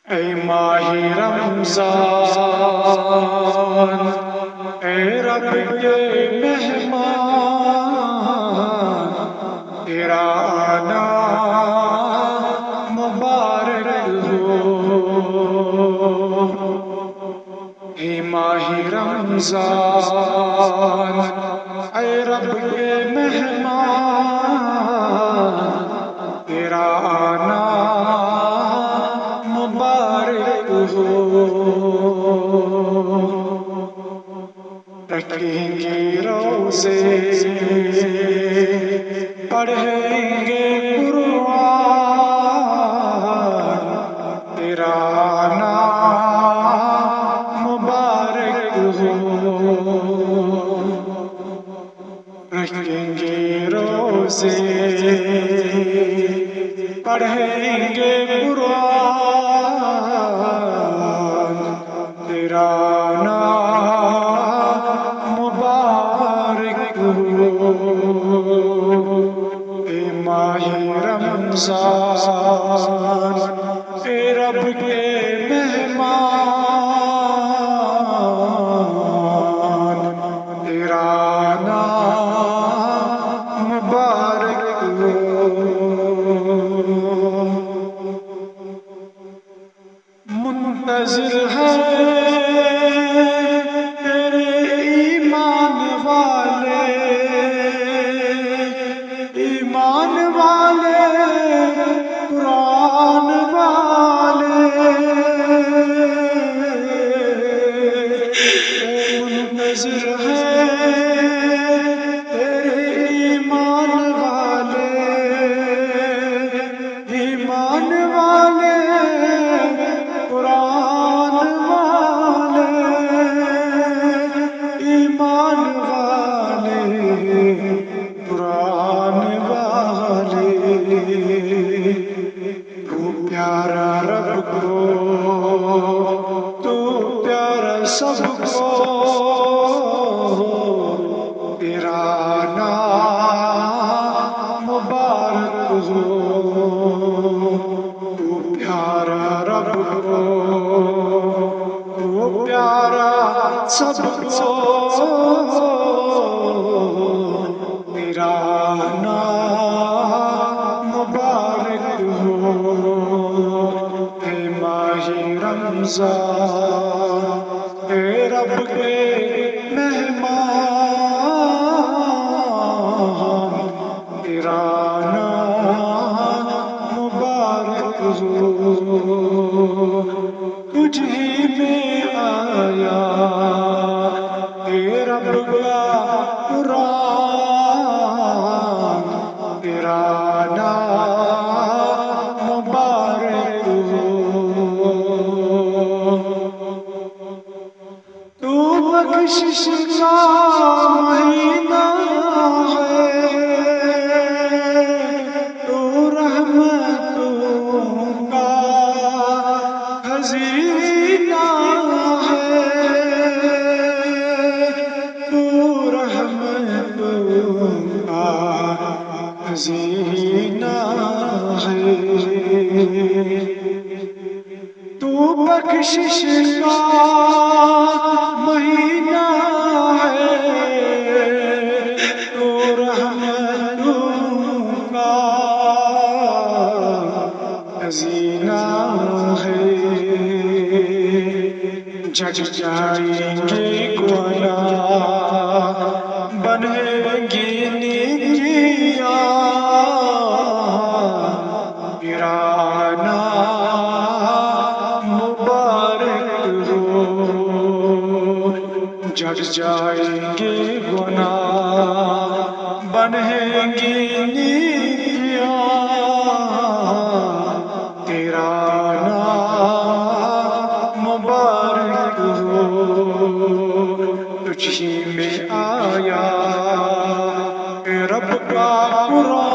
اے ماہ رمضان، اے رب کے مہمان، تیرا آنا مبارک ہو۔ اے ماہ رمضان، اے رب کے مہمان، تیرا آنا مبارک ہو۔ رکھیں گے روزے، پڑھیں گے قرآن، تیرا آنا مبارک ہو۔ رکھیں گے روزے، پڑھیں گے قرآن، تیرا آنا مبارک ہو۔ اے ماہ رمضان، اے رب کے مہمان، تیرا آنا مبارک ہو۔ منتظر ہے تیرے ایمان والے، ایمان والے، قرآن والے، منتظر ہے تیرے ایمان والے، ایمان والے، قرآن والے، ایمان والے، قرآن والے۔ تو پیارا رب کو، تو پیارا سب کو، تیرا آنا مبارک ہو۔ تو پیارا رب کو، تو پیارا سب کو، تیرا آنا مبارک ہو۔ اے ماہ رمضان، اے رب کے مہمان، تیرا آنا مبارک ہو۔ تجھ ہی میں آیا اے رب کا قرآن، تیرا آنا مبارک ہو۔ تو بخشش کا مہینہ ہے، تو رحمتوں کا خزینہ ہے، تو رحمتوں کا خزینہ ہے۔ تو بخشش کا مہینہ ہے، تو رحمتوں کا خزینہ ہے۔ جٹ جائیں گے گناہ، بنیں گی نیکیاں، تیرا آنا مبارک ہو۔ جٹ جائیں گے گناہ، بنیں گی نیکیاں، تیرا آنا مبارک ہو۔ تجھ ہی میں آیا اے رب کا قرآن،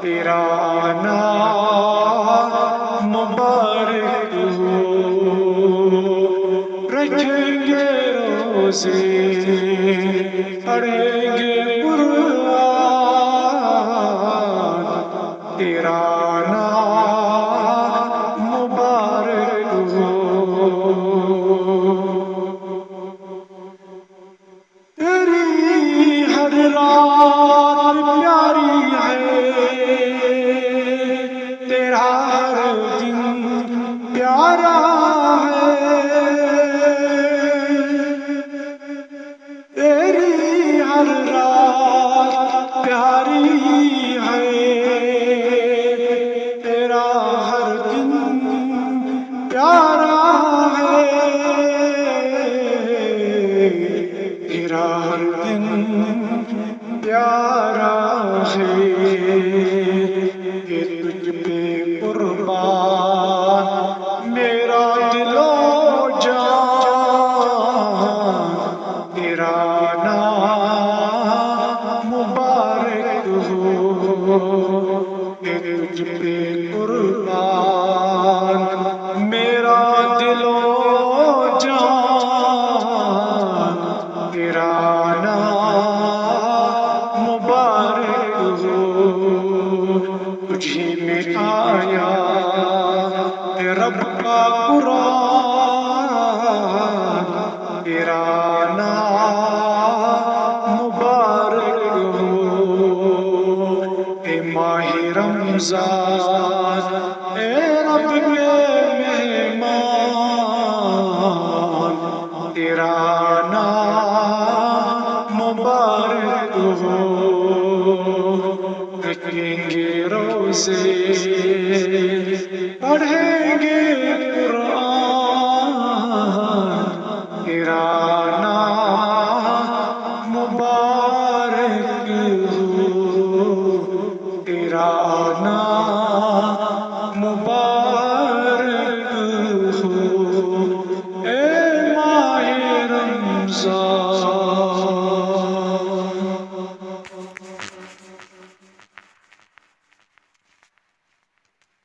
تیرا آنا مبارک ہو۔ رکھیں گے روزے، پڑھیں گے قرآن، تیرا آنا رات پیاری ہے تیرا ہر دن پیارا ہے تیری ہر رات پیاری ہے تیرا ہر دن پیارا ہے تیرا ہر دن پیارا ہے یہ تجھ پہ قربان میرا دل و جان تیرا نام مبارک ہو یہ تجھ پہ قربان میرا دل و جان تیرا نام مبارک ہو تجھے میں آیا رب کا قرآن تیرا نام مبارک ہو اے ماہ رمضان اے رب کے مہمان تیرا نام مبارک ہو رکھیں گے روزے پڑھیں گے قرآن تیرا نام مبارک ہو تیرا نام مبارک ہو اے ماہ رمضان